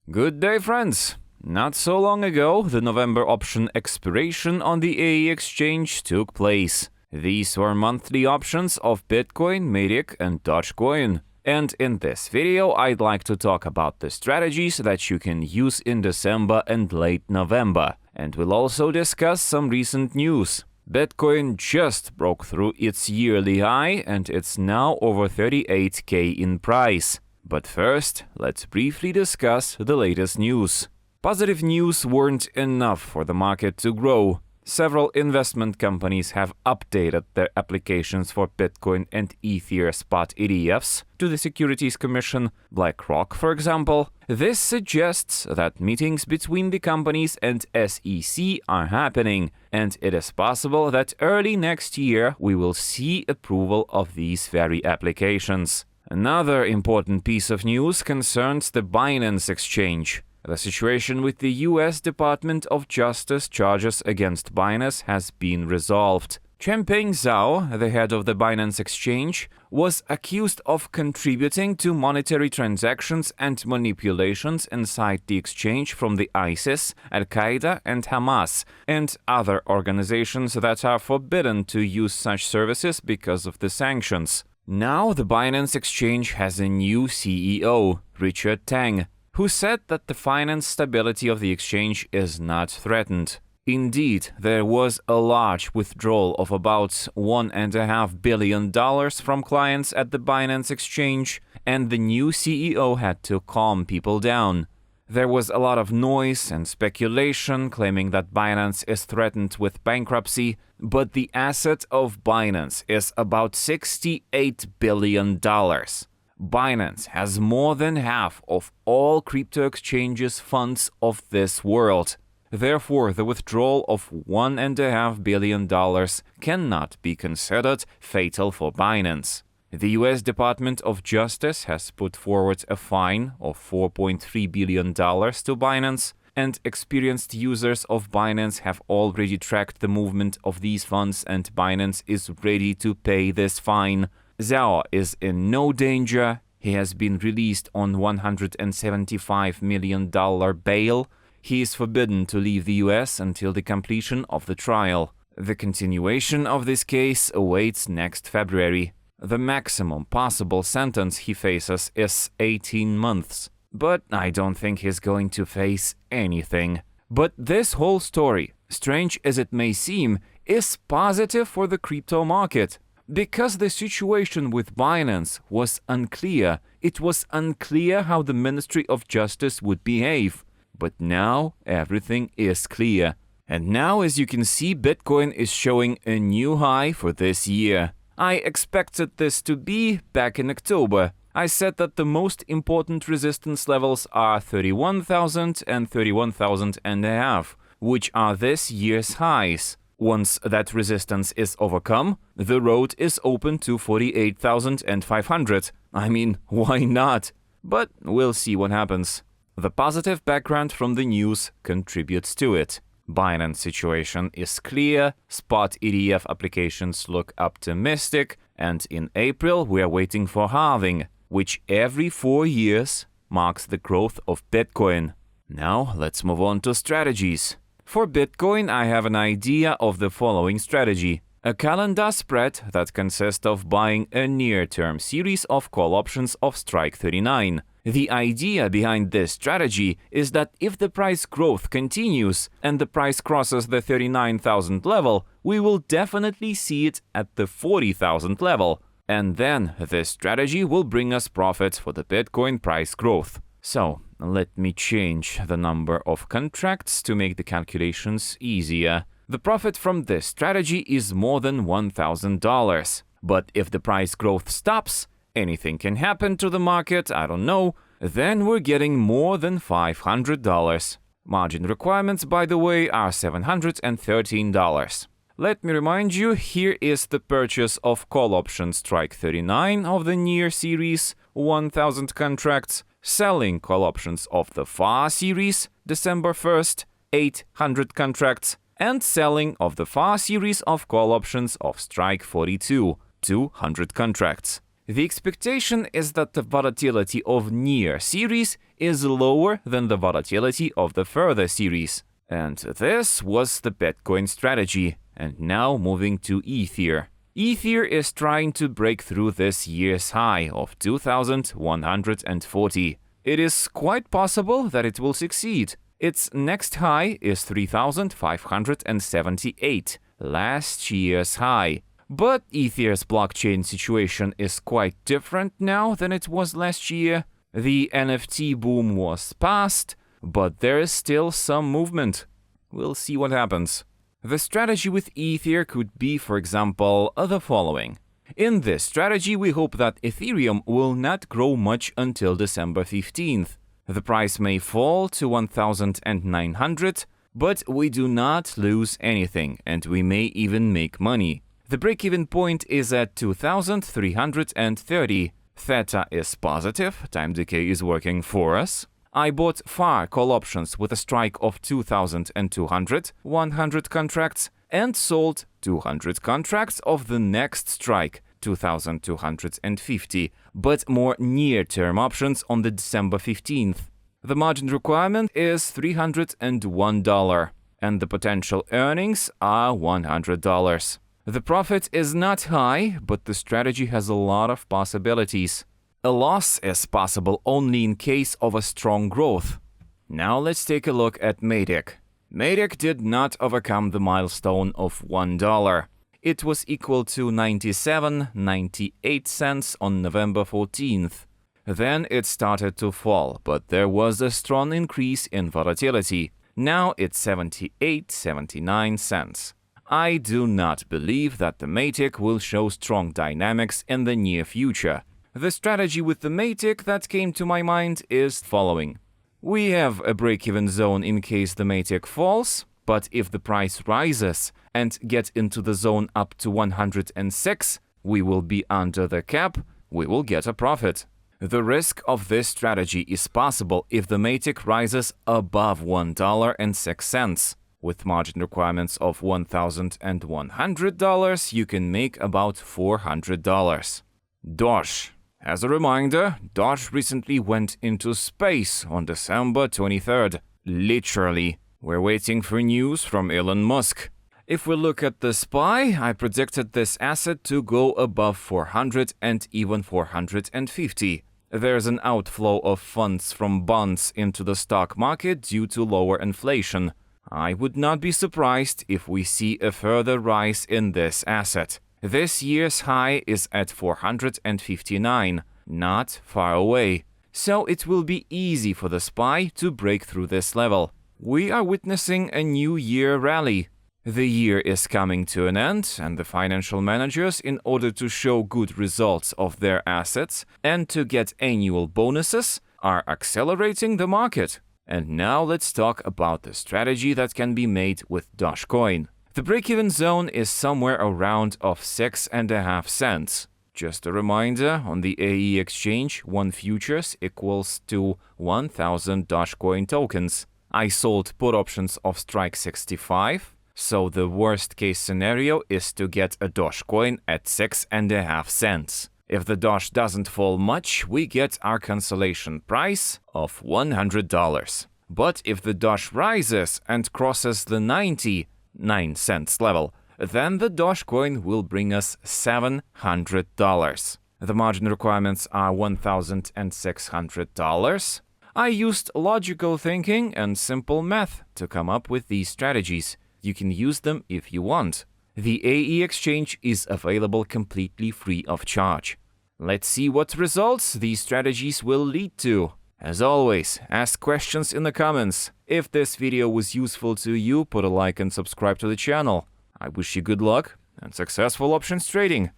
Good day, friends! Not so long ago, the November option expiration on the AE exchange took place. These were monthly options of Bitcoin, Matic, and Dogecoin. And in this video, I'd like to talk about the strategies that you can use in December and late November. And we'll also discuss some recent news. Bitcoin just broke through its yearly high and it's now over 38k in price. But first, let's briefly discuss the latest news. Positive news weren't enough for the market to grow. Several investment companies have updated their applications for Bitcoin and Ether spot ETFs to the Securities Commission, BlackRock, for example. This suggests that meetings between the companies and SEC are happening, and it is possible that early next year we will see approval of these very applications. Another important piece of news concerns the Binance exchange. The situation with the US Department of Justice charges against Binance has been resolved. Changpeng Zhao, the head of the Binance exchange, was accused of contributing to monetary transactions and manipulations inside the exchange from the ISIS, Al-Qaeda, and Hamas, and other organizations that are forbidden to use such services because of the sanctions. Now the Binance exchange has a new CEO, Richard Tang, who said that the finance stability of the exchange is not threatened. Indeed, there was a large withdrawal of about $1.5 billion from clients at the Binance exchange, and the new CEO had to calm people down. There was a lot of noise and speculation claiming that Binance is threatened with bankruptcy, but the asset of Binance is about $68 billion. Binance has more than half of all crypto exchanges funds of this world. Therefore, the withdrawal of $1.5 billion cannot be considered fatal for Binance. The US Department of Justice has put forward a fine of $4.3 billion to Binance, and experienced users of Binance have already tracked the movement of these funds, and Binance is ready to pay this fine. Zhao is in no danger. He has been released on $175 million bail. He is forbidden to leave the US until the completion of the trial. The continuation of this case awaits next February. The maximum possible sentence he faces is 18 months. But I don't think he's going to face anything. But this whole story, strange as it may seem, is positive for the crypto market. Because the situation with Binance was unclear, it was unclear how the Ministry of Justice would behave. But now everything is clear. And now, as you can see, Bitcoin is showing a new high for this year. I expected this to be back in October. I said that the most important resistance levels are 31,000 and 31,500, which are this year's highs. Once that resistance is overcome, the road is open to 48,500. I mean, why not? But we'll see what happens. The positive background from the news contributes to it. Binance situation is clear, spot ETF applications look optimistic, and in April we are waiting for halving, which every 4 years marks the growth of Bitcoin. Now let's move on to strategies. For Bitcoin, I have an idea of the following strategy. A calendar spread that consists of buying a near-term series of call options of Strike 39. The idea behind this strategy is that if the price growth continues and the price crosses the 39,000 level, we will definitely see it at the 40,000 level. And then this strategy will bring us profit for the Bitcoin price growth. So, let me change the number of contracts to make the calculations easier. The profit from this strategy is more than $1,000. But if the price growth stops, anything can happen to the market, I don't know, then we're getting more than $500. Margin requirements, by the way, are $713. Let me remind you, here is the purchase of call option Strike 39 of the Near series, 1,000 contracts, selling call options of the Far series, December 1st, 800 contracts, and selling of the Far series of call options of Strike 42, 200 contracts. The expectation is that the volatility of near series is lower than the volatility of the further series. And this was the Bitcoin strategy. And now moving to Ether. Ether is trying to break through this year's high of 2,140. It is quite possible that it will succeed. Its next high is 3,578, last year's high. But Ether's blockchain situation is quite different now than it was last year. The NFT boom was past, but there is still some movement. We'll see what happens. The strategy with Ether could be, for example, the following. In this strategy, we hope that Ethereum will not grow much until December 15th. The price may fall to 1,900, but we do not lose anything, and we may even make money. The break-even point is at 2,330. Theta is positive, time decay is working for us. I bought FAR call options with a strike of 2,200, 100 contracts, and sold 200 contracts of the next strike, 2,250, but more near-term options on the December 15th. The margin requirement is $301, and the potential earnings are $100. The profit is not high, but the strategy has a lot of possibilities. A loss is possible only in case of a strong growth. Now let's take a look at Matic. Matic did not overcome the milestone of $1. It was equal to 97.98 cents on November 14th. Then it started to fall, but there was a strong increase in volatility. Now it's 78.79 cents. I do not believe that the Matic will show strong dynamics in the near future. The strategy with the Matic that came to my mind is following. We have a break-even zone in case the Matic falls, but if the price rises and gets into the zone up to 106, we will be under the cap, we will get a profit. The risk of this strategy is possible if the Matic rises above $1.06. With margin requirements of $1,100, you can make about $400. Doge. As a reminder, Doge recently went into space on December 23rd. Literally, we're waiting for news from Elon Musk. If we look at the SPY, I predicted this asset to go above 400 and even 450. There's an outflow of funds from bonds into the stock market due to lower inflation. I would not be surprised if we see a further rise in this asset. This year's high is at 459, not far away. So it will be easy for the SPY to break through this level. We are witnessing a new year rally. The year is coming to an end, and the financial managers, in order to show good results of their assets and to get annual bonuses, are accelerating the market. And now let's talk about the strategy that can be made with Dogecoin. The break-even zone is somewhere around of 6.5 cents. Just a reminder, on the AE exchange, one futures equals to 1,000 Dogecoin tokens. I sold put options of strike 65, so the worst case scenario is to get a Dogecoin at 6.5 cents. If the Doge doesn't fall much, we get our cancellation price of $100. But if the Doge rises and crosses the 99 cents level, then the Dogecoin will bring us $700. The margin requirements are $1,600. I used logical thinking and simple math to come up with these strategies. You can use them if you want. The AE exchange is available completely free of charge. Let's see what results these strategies will lead to. As always, ask questions in the comments. If this video was useful to you, put a like and subscribe to the channel. I wish you good luck and successful options trading.